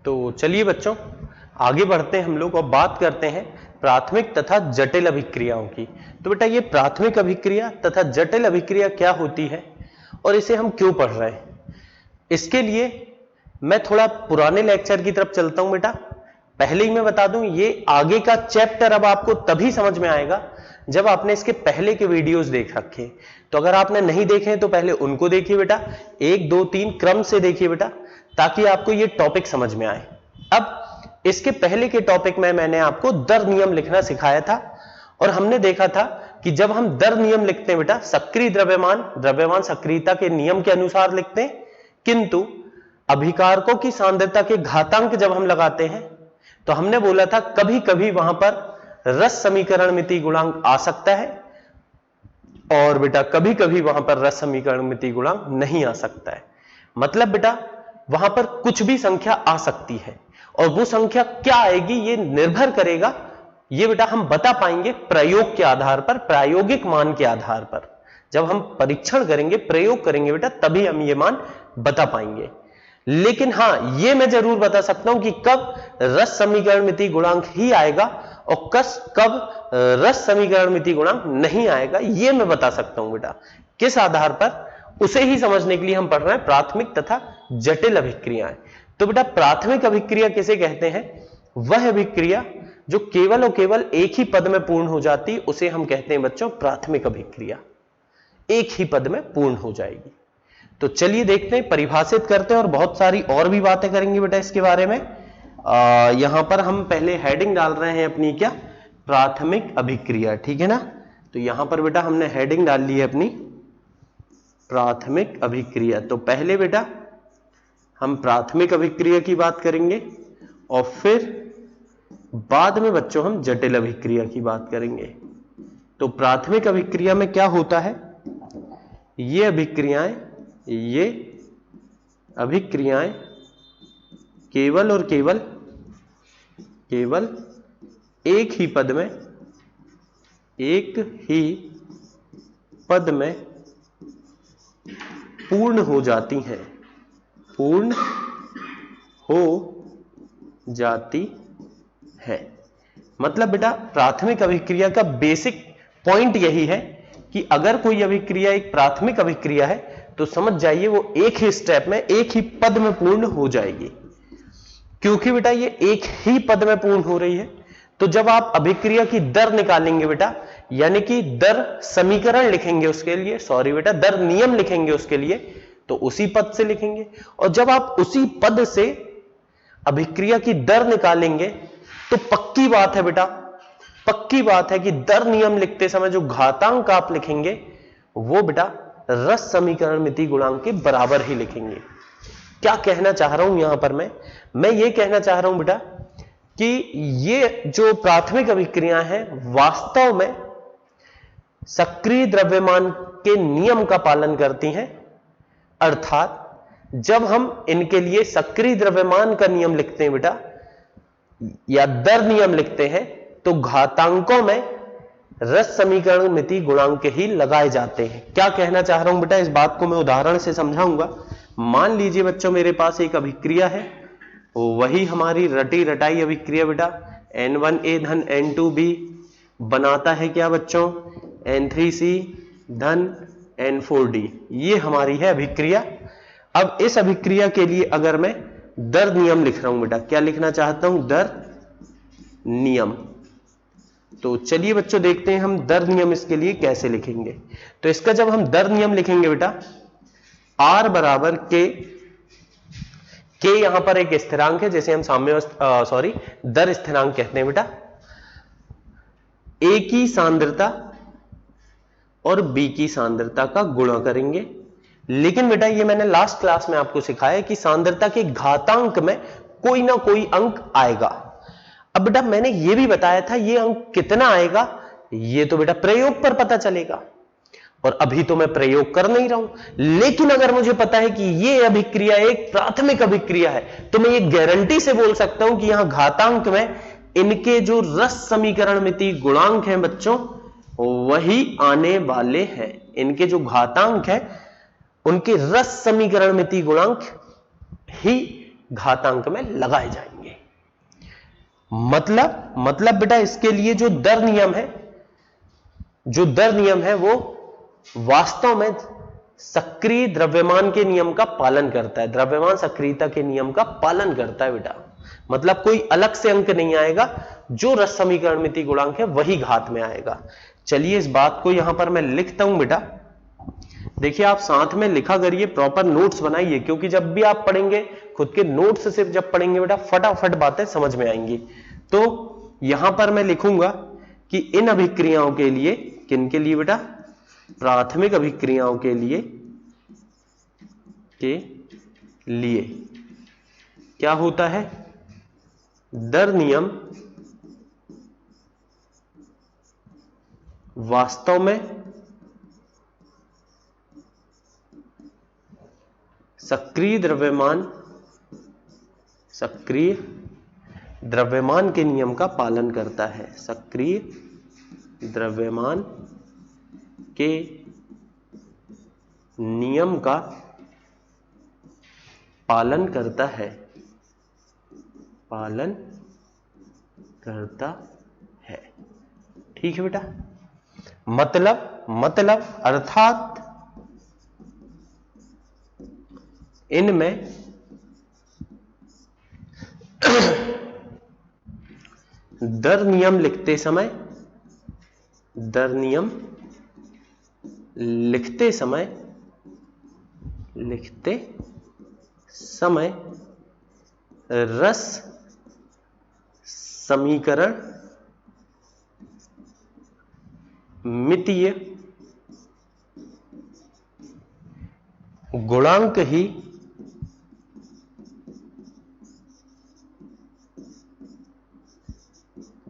तो चलिए बच्चों आगे बढ़ते हैं हम लोग और बात करते हैं प्राथमिक तथा जटिल अभिक्रियाओं की। तो बेटा ये प्राथमिक अभिक्रिया तथा जटिल अभिक्रिया क्या होती है और इसे हम क्यों पढ़ रहे हैं, इसके लिए मैं थोड़ा पुराने लेक्चर की तरफ चलता हूं। बेटा पहले ही मैं बता दूं, ये आगे का चैप्टर अब आपको तभी समझ में आएगा जब आपने इसके पहले के वीडियोस देख रखे। तो अगर आपने नहीं देखे तो पहले उनको देखिए बेटा, 1 2 3 क्रम से देखिए बेटा, ताकि आपको ये टॉपिक समझ में आए। अब इसके पहले के टॉपिक में मैंने आपको दर नियम लिखना सिखाया था और हमने देखा था कि जब हम दर नियम लिखते हैं बेटा, सक्रिय द्रव्यमान सक्रियता के नियम के अनुसार लिखते हैं, किंतु अभिकारकों की सांद्रता के घातांक जब हम लगाते हैं तो हमने बोला था कभी कभी वहां पर रस समीकरण मिति गुणांक आ सकता है और बेटा कभी कभी वहां पर रस समीकरण मिति गुणांक नहीं आ सकता है। मतलब बेटा वहां पर कुछ भी संख्या आ सकती है और वो संख्या क्या आएगी ये निर्भर करेगा, ये बेटा हम बता पाएंगे प्रयोग के आधार पर, प्रायोगिक मान के आधार पर। जब हम परीक्षण करेंगे, प्रयोग करेंगे बेटा, तभी हम ये मान बता पाएंगे। लेकिन हां ये मैं जरूर बता सकता हूं कि कब रस समीकरण मिति गुणांक ही आएगा और कब रस समीकरण मिति गुणांक नहीं आएगा, ये मैं बता सकता हूं बेटा। किस आधार पर, उसे ही समझने के लिए हम पढ़ रहे हैं प्राथमिक तथा जटिल अभिक्रियाएं। तो बेटा प्राथमिक अभिक्रिया किसे कहते हैं? वह अभिक्रिया जो केवल और केवल एक ही पद में पूर्ण हो जाती, उसे हम कहते हैं बच्चों प्राथमिक अभिक्रिया। एक ही पद में पूर्ण हो जाएगी। तो चलिए देखते हैं, परिभाषित करते हैं और बहुत सारी और भी बातें करेंगे बेटा इसके बारे में। यहां पर हम पहले हेडिंग डाल रहे हैं अपनी, क्या, प्राथमिक अभिक्रिया, ठीक है ना। तो यहां पर बेटा हमने हेडिंग डाल ली है अपनी प्राथमिक अभिक्रिया। तो पहले बेटा हम प्राथमिक अभिक्रिया की बात करेंगे और फिर बाद में बच्चों हम जटिल अभिक्रिया की बात करेंगे। तो प्राथमिक अभिक्रिया में क्या होता है, ये अभिक्रियाएं केवल और केवल एक ही पद में पूर्ण हो जाती हैं, पूर्ण हो जाती है। मतलब बेटा प्राथमिक अभिक्रिया का बेसिक पॉइंट यही है कि अगर कोई अभिक्रिया एक प्राथमिक अभिक्रिया है तो समझ जाइए वो एक ही स्टेप में, एक ही पद में पूर्ण हो जाएगी। क्योंकि बेटा ये एक ही पद में पूर्ण हो रही है, तो जब आप अभिक्रिया की दर निकालेंगे बेटा, यानी कि दर समीकरण लिखेंगे उसके लिए, सॉरी बेटा दर नियम लिखेंगे उसके लिए, तो उसी पद से लिखेंगे। और जब आप उसी पद से अभिक्रिया की दर निकालेंगे तो पक्की बात है बेटा, पक्की बात है कि दर नियम लिखते समय जो घातांक आप लिखेंगे वो बेटा रस समीकरण मिति गुणांक के बराबर ही लिखेंगे। क्या कहना चाह रहा हूं यहां पर मैं ये कहना चाह रहा हूं बेटा कि ये जो प्राथमिक अभिक्रियाएं हैं वास्तव में सक्रिय द्रव्यमान के नियम का पालन करती हैं। अर्थात जब हम इनके लिए सक्रिय द्रव्यमान का नियम लिखते हैं बेटा या दर नियम लिखते हैं तो घातांकों में रस समीकरण मिति गुणांक ही लगाए जाते हैं। क्या कहना चाह रहा हूं बेटा, इस बात को मैं उदाहरण से समझाऊंगा। मान लीजिए बच्चों मेरे पास एक अभिक्रिया है, वही हमारी रटी रटाई अभिक्रिया बेटा, N1A धन N2B बनाता है क्या बच्चों, N3C धन N4D। ये हमारी है अभिक्रिया। अब इस अभिक्रिया के लिए अगर मैं दर नियम लिख रहा हूं बेटा, क्या लिखना चाहता हूं, दर नियम। तो चलिए बच्चों देखते हैं हम दर नियम इसके लिए कैसे लिखेंगे। तो इसका जब हम दर नियम लिखेंगे बेटा, R बराबर K यहां पर एक स्थिरांक है जिसे हम दर स्थिरांक कहते हैं बेटा। A की सांद्रता और B की सांद्रता का गुणा करेंगे। लेकिन बेटा ये मैंने लास्ट क्लास में आपको सिखाया कि सांद्रता के घातांक में कोई ना कोई अंक आएगा। अब बेटा मैंने ये भी बताया था ये अंक कितना आएगा ये तो बेटा प्रयोग पर पता चलेगा, और अभी तो मैं प्रयोग कर नहीं रहा हूं। लेकिन अगर मुझे पता है कि ये अभिक्रिया एक प्राथमिक अभिक्रिया है तो मैं ये गारंटी से बोल सकता हूं कि यहां घातांक में इनके जो रस समीकरण मिति गुणांक हैं बच्चों वही आने वाले हैं। इनके जो घातांक है उनके रस समीकरण मिति गुणांक ही घातांक में लगाए जाएंगे। मतलब बेटा इसके लिए जो दर नियम है वो वास्तव में सक्रिय द्रव्यमान के नियम का पालन करता है, द्रव्यमान सक्रियता के नियम का पालन करता है बेटा। मतलब कोई अलग से अंक नहीं आएगा, जो रस समीकरण मिति गुणांक है वही घात में आएगा। चलिए इस बात को यहां पर मैं लिखता हूं बेटा। देखिए आप साथ में लिखा करिए, प्रॉपर नोट्स बनाइए, क्योंकि जब भी आप पढ़ेंगे खुद के नोट्स से जब पढ़ेंगे बेटा फटाफट बातें समझ में आएंगी। तो यहां पर मैं लिखूंगा कि इन अभिक्रियाओं के लिए, किनके लिए बेटा, प्राथमिक अभिक्रियाओं के लिए क्या होता है, दर नियम वास्तव में सक्रिय द्रव्यमान के नियम का पालन करता है, सक्रिय द्रव्यमान के नियम का पालन करता है, ठीक है बेटा। मतलब अर्थात इनमें दर नियम लिखते समय रस समीकरण मितीय गुणांक ही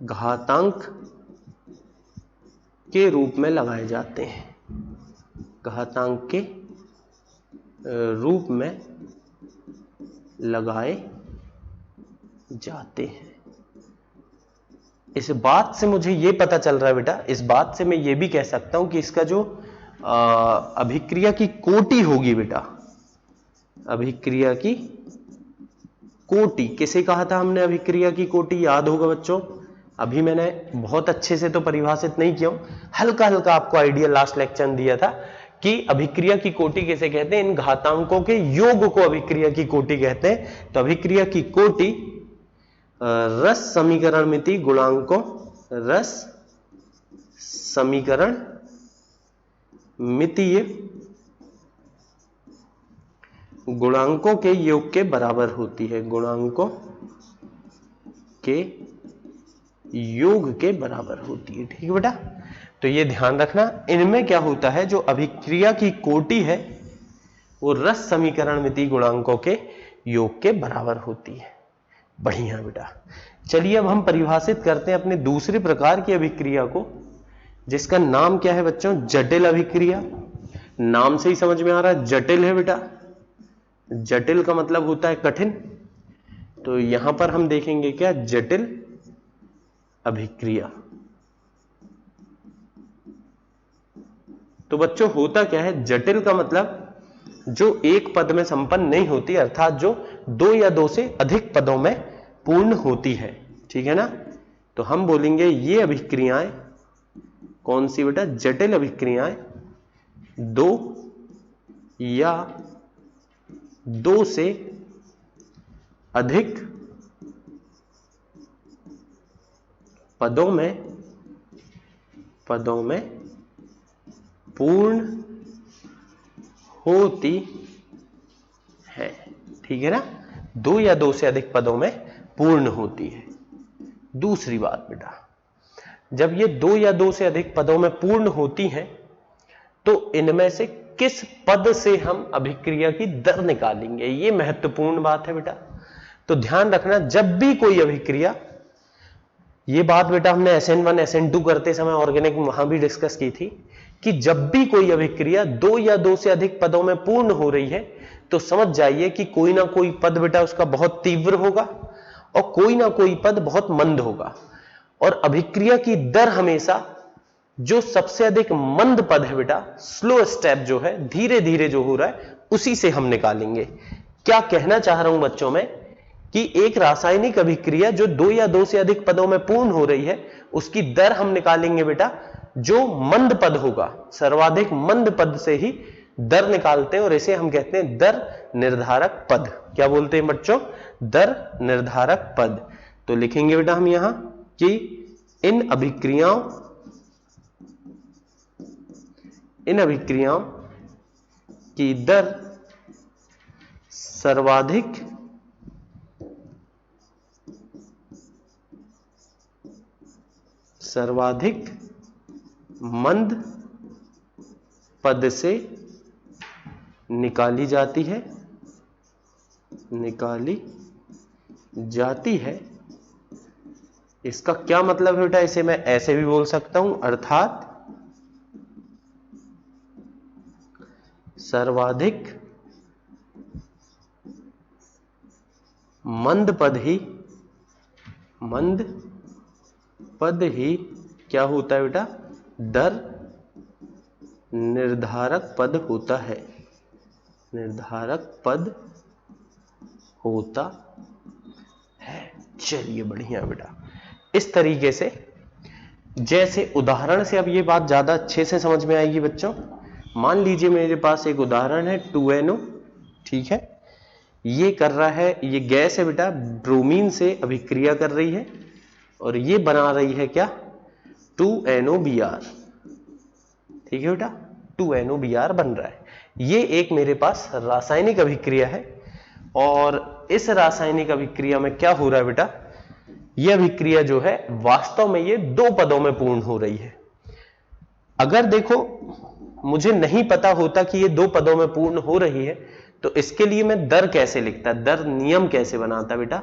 घातांक के रूप में लगाए जाते हैं, घातांक के रूप में लगाए जाते हैं। इस बात से मुझे यह पता चल रहा है बेटा, इस बात से मैं यह भी कह सकता हूं कि इसका जो अभिक्रिया की कोटि होगी बेटा, अभिक्रिया की कोटि, किसे कहा था हमने अभिक्रिया की कोटि, याद होगा बच्चों। अभी मैंने बहुत अच्छे से तो परिभाषित नहीं किया हूं, हल्का हल्का आपको आइडिया लास्ट लेक्चर में दिया था कि अभिक्रिया की कोटि किसे कहते हैं, इन घातांकों के योग को अभिक्रिया की कोटि कहते हैं। तो अभिक्रिया की कोटि रस समीकरण मिति गुणांकों, रस समीकरण मितीय गुणांकों के योग के बराबर होती है, गुणांकों के योग के बराबर होती है, ठीक है बेटा। तो ये ध्यान रखना, इनमें क्या होता है, जो अभिक्रिया की कोटि है वो रस समीकरण मिति गुणांकों के योग के बराबर होती है। बढ़िया बेटा। चलिए अब हम परिभाषित करते हैं अपने दूसरे प्रकार की अभिक्रिया को, जिसका नाम क्या है बच्चों, जटिल अभिक्रिया। नाम से ही समझ में आ रहा है जटिल है बेटा, जटिल का मतलब होता है कठिन। तो यहां पर हम देखेंगे क्या, जटिल अभिक्रिया। तो बच्चों होता क्या है, जटिल का मतलब जो एक पद में संपन्न नहीं होती, अर्थात जो दो या दो से अधिक पदों में पूर्ण होती है, ठीक है ना। तो हम बोलेंगे ये अभिक्रियाएं कौन सी बेटा, जटिल अभिक्रियाएं दो या दो से अधिक पदों में पूर्ण होती है, ठीक है ना, दो या दो से अधिक पदों में पूर्ण होती है। दूसरी बात बेटा, जब ये दो या दो से अधिक पदों में पूर्ण होती हैं तो इनमें से किस पद से हम अभिक्रिया की दर निकालेंगे, ये महत्वपूर्ण बात है बेटा। तो ध्यान रखना, जब भी कोई अभिक्रिया, ये बात बेटा हमने SN1 SN2 करते समय ऑर्गेनिक वहां भी डिस्कस की थी, कि जब भी कोई अभिक्रिया दो या दो से अधिक पदों में पूर्ण हो रही है तो समझ जाइए कि कोई ना कोई पद बेटा उसका बहुत तीव्र होगा और कोई ना कोई पद बहुत मंद होगा। और अभिक्रिया की दर हमेशा जो सबसे अधिक मंद पद है बेटा, स्लो स्टेप जो है, धीरे धीरे जो हो रहा है, उसी से हम निकालेंगे। क्या कहना चाह रहा हूं बच्चों में, कि एक रासायनिक अभिक्रिया जो 2 या 2 से अधिक पदों में पूर्ण हो रही है, उसकी दर हम निकालेंगे बेटा जो मंद पद होगा, सर्वाधिक मंद पद से ही दर निकालते हैं और इसे हम कहते हैं दर निर्धारक पद। क्या बोलते हैं बच्चों? दर निर्धारक पद। तो लिखेंगे बेटा हम यहां कि इन अभिक्रियाओं की दर सर्वाधिक मंद पद से निकाली जाती है। इसका क्या मतलब है बेटा? इसे मैं ऐसे भी बोल सकता हूं, अर्थात सर्वाधिक मंद पद ही क्या होता है बेटा? दर निर्धारक पद होता है। चलिए बढ़िया बेटा। इस तरीके से, जैसे उदाहरण से अब ये बात ज्यादा अच्छे से समझ में आएगी बच्चों। मान लीजिए मेरे पास एक उदाहरण है 2NO, ठीक है। ये कर रहा है, ये गैस है बेटा, ब्रोमीन से अभिक्रिया कर रही है और ये बना रही है क्या? 2NOBr, ठीक है बेटा, 2NOBr बन रहा है। ये एक मेरे पास रासायनिक अभिक्रिया है और इस रासायनिक अभिक्रिया में क्या हो रहा है बेटा? यह अभिक्रिया जो है वास्तव में ये 2 पदों में पूर्ण हो रही है। अगर देखो मुझे नहीं पता होता कि ये 2 पदों में पूर्ण हो रही है, तो इसके लिए मैं दर कैसे लिखता, दर नियम कैसे बनाता बेटा?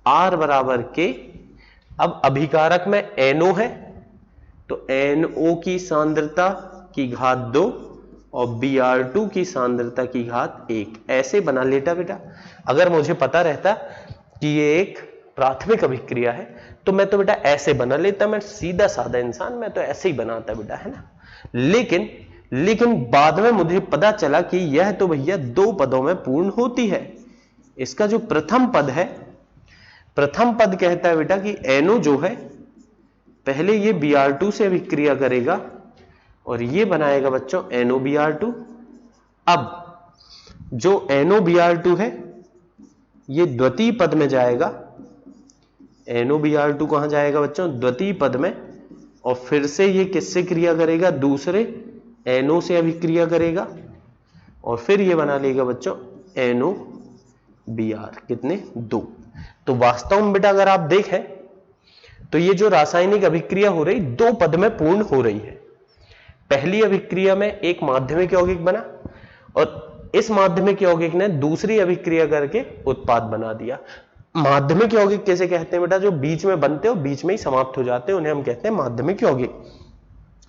R बराबर के, अब अभिकारक में NO है तो NO की सांद्रता की घात 2 और Br2 की सांद्रता की घात 1, ऐसे बना लेता बेटा। अगर मुझे पता रहता कि ये एक प्राथमिक अभिक्रिया है तो मैं तो बेटा ऐसे बना लेता, मैं सीधा साधा इंसान, मैं तो ऐसे ही बनाता बेटा, है ना। लेकिन बाद में मुझे पता चला कि यह तो भैया 2 पदों में पूर्ण होती है। इसका जो प्रथम पद है, प्रथम पद कहता है बेटा कि NO जो है पहले ये Br2 से अभिक्रिया करेगा और ये बनाएगा बच्चों NOBr2। अब जो NOBr2 है ये द्वितीय पद में जाएगा। NOBr2 कहां जाएगा बच्चों? द्वितीय पद में, और फिर से ये किससे क्रिया करेगा? दूसरे NO से अभिक्रिया करेगा और फिर ये बना लेगा बच्चों NOBr, कितने? 2। तो वास्तव में बेटा अगर आप देखें तो ये जो रासायनिक अभिक्रिया हो रही 2 पद में पूर्ण हो रही है। पहली अभिक्रिया में एक माध्यमिक यौगिक बना और इस माध्यमिक यौगिक ने दूसरी अभिक्रिया करके उत्पाद बना दिया। माध्यमिक यौगिक कैसे कहते हैं बेटा? जो बीच में बनते हो बीच में ही समाप्त हो जाते हैं, उन्हें हम कहते हैं माध्यमिक यौगिक।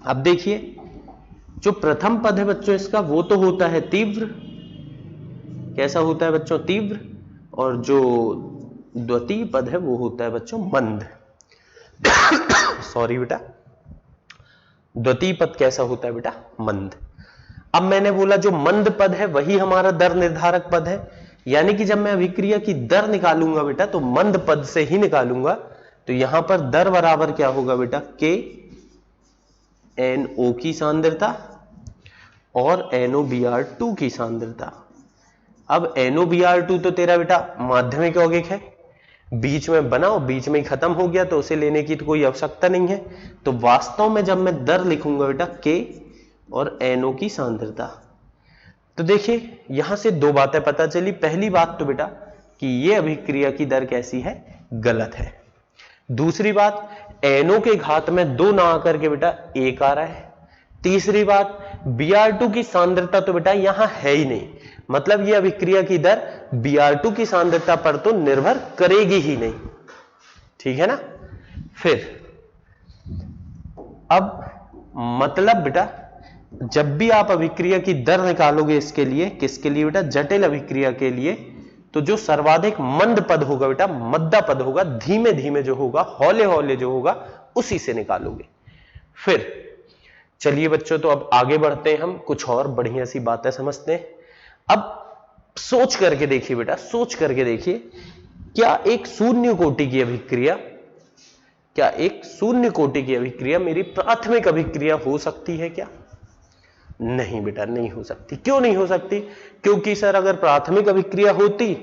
अब देखिए जो प्रथम पद है बच्चों इसका, वो तो होता है तीव्र। कैसा होता है बच्चों? तीव्र। और जो द्वितीय पद है वो होता है बच्चों मंद। सॉरी बेटा, द्वितीय पद कैसा होता है बेटा? मंद। अब मैंने बोला जो मंद पद है वही हमारा दर निर्धारक पद है, यानी कि जब मैं अभिक्रिया की दर निकालूंगा बेटा तो मंद पद से ही निकालूंगा। तो यहां पर दर बराबर क्या होगा बेटा? K NO की सांद्रता और NOBr2 की सांद्रता। अब NOBr2 तो तेरा बेटा माध्यमिक यौगिक है, बीच में बना और बीच में ही खत्म हो गया, तो उसे लेने की तो कोई आवश्यकता नहीं है। तो वास्तव में जब मैं दर लिखूंगा बेटा K और NO की सांद्रता, तो देखिए यहां से 2 बातें पता चली। पहली बात तो बेटा कि यह अभिक्रिया की दर कैसी है? गलत है। दूसरी बात, NO के घात में 2 ना आकर के बेटा 1 आ रहा है। तीसरी बात, Br2 की सांद्रता तो बेटा यहां है ही नहीं, मतलब यह अभिक्रिया की दर Br2 की सांद्रता पर तो निर्भर करेगी ही नहीं, ठीक है ना। फिर अब मतलब बेटा जब भी आप अभिक्रिया की दर निकालोगे इसके लिए, किसके लिए बेटा? जटिल अभिक्रिया के लिए, तो जो सर्वाधिक मंद पद होगा बेटा, मद्दा पद होगा, धीमे धीमे जो होगा, हौले हौले जो होगा, उसी से निकालोगे। फिर चलिए बच्चों, तो अब आगे बढ़ते हैं, हम कुछ और बढ़िया सी बातें समझते हैं। अब सोच करके देखिए बेटा, सोच करके देखिए, क्या एक शून्य कोटि की अभिक्रिया, क्या एक शून्य कोटि की अभिक्रिया मेरी प्राथमिक अभिक्रिया हो सकती है क्या? नहीं बेटा, नहीं हो सकती। क्यों नहीं हो सकती? क्योंकि सर अगर प्राथमिक अभिक्रिया होती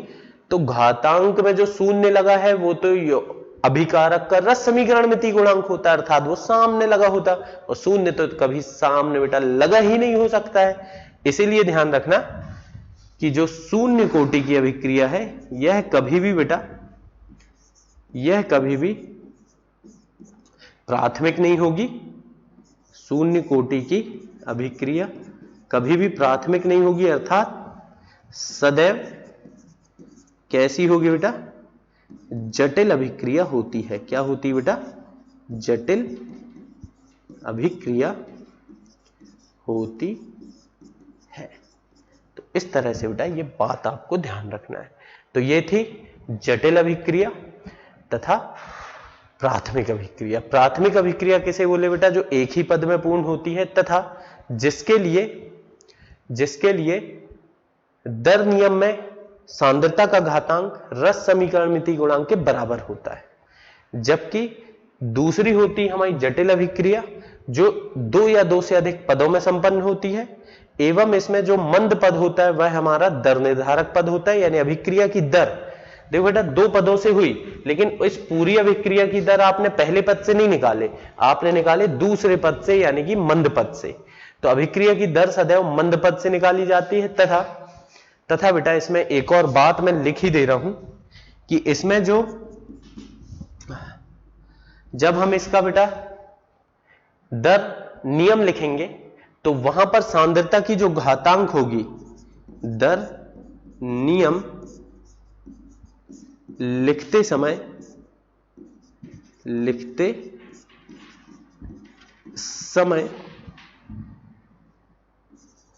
तो घातांक में जो शून्य लगा है वो तो अभिकारक का रस समीकरण मिति गुणांक होता है, अर्थात वो सामने लगा होता, और शून्य तो कभी सामने बेटा लगा ही नहीं हो सकता है। इसीलिए ध्यान रखना कि जो शून्य कोटि की अभिक्रिया है यह कभी भी बेटा, यह कभी भी प्राथमिक नहीं होगी। शून्य कोटि की अभिक्रिया कभी भी प्राथमिक नहीं होगी, अर्थात सदैव कैसी होगी बेटा? जटिल अभिक्रिया होती है। क्या होती है बेटा? जटिल अभिक्रिया होती है। तो इस तरह से बेटा ये बात आपको ध्यान रखना है। तो ये थी जटिल अभिक्रिया तथा प्राथमिक अभिक्रिया। प्राथमिक अभिक्रिया किसे बोले बेटा? जो एक ही पद में पूर्ण होती है तथा जिसके लिए दर नियम में सांद्रता का घातांक रस समीकरण मिति गुणांक के बराबर होता है। जबकि दूसरी होती है हमारी जटिल अभिक्रिया, जो दो या दो से अधिक पदों में संपन्न होती है, एवं इसमें जो मंद पद होता है वह हमारा दर निर्धारक पद होता है, यानी अभिक्रिया की दर। देखो बेटा, दो पदों से हुई, लेकिन इस पूरी अभिक्रिया की दर आपने पहले पद से नहीं निकाले, आपने निकाले दूसरे पद से, यानी कि मंद पद से। तो अभिक्रिया की दर सदैव मंद पद से निकाली जाती है। तथा बेटा इसमें एक और बात मैं लिख ही दे रहा हूं कि इसमें जो, जब हम इसका बेटा दर नियम लिखेंगे तो वहां पर सांद्रता की जो घातांक होगी, दर नियम लिखते समय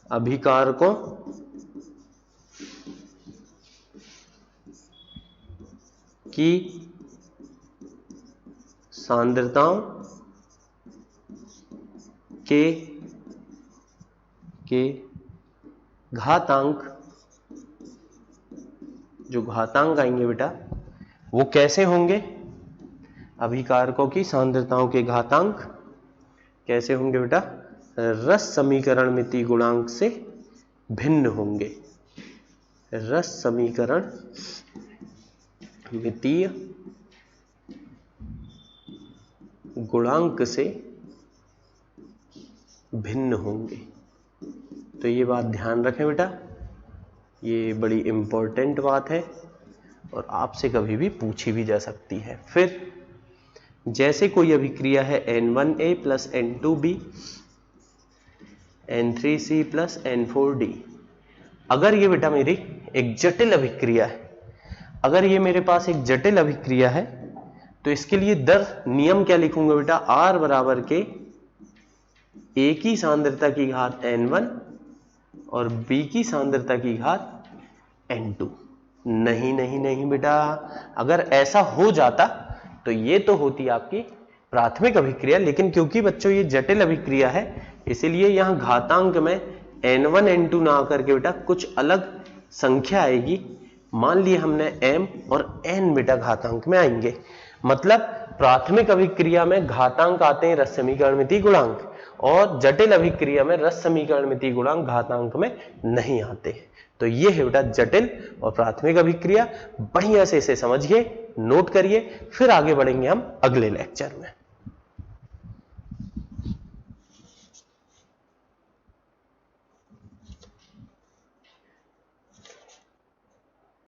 अभिकारकों की सांद्रताओं के घातांक, जो घातांक आएंगे बेटा वो कैसे होंगे? अभिकारकों की सांद्रताओं के घातांक कैसे होंगे बेटा? रस समीकरण मिति गुणांक से भिन्न होंगे। रस समीकरण मितीय गुणांक से भिन्न होंगे। तो ये बात ध्यान रखें बेटा, ये बड़ी इंपॉर्टेंट बात है और आपसे कभी भी पूछी भी जा सकती है। फिर जैसे कोई अभिक्रिया है N1A plus N2B N3C plus N4D, अगर ये बेटा मेरी एक जटिल अभिक्रिया है, अगर ये मेरे पास एक जटिल अभिक्रिया है तो इसके लिए दर नियम क्या लिखूंगा बेटा? R बराबर के A की सांद्रता की घात N1 और B की सांद्रता की घात N2। नहीं बेटा, अगर ऐसा हो जाता तो ये तो होती आपकी प्राथमिक अभिक्रिया, लेकिन क्योंकि बच्चों ये जटिल अभिक्रिया है इसीलिए यहां घातांक में N1 N2 ना आकर के बेटा कुछ अलग संख्या आएगी। मान लिए हमने M और N बेटा घातांक में आएंगे, मतलब प्राथमिक अभिक्रिया में घातांक आते हैं रस समीकरण मिति गुणांक, और जटिल अभिक्रिया में रस समीकरण मिति गुणांक घातांक में नहीं आते। तो ये है बेटा जटिल और प्राथमिक अभिक्रिया। बढ़िया से इसे समझिए, नोट करिए, फिर आगे बढ़ेंगे हम अगले लेक्चर में।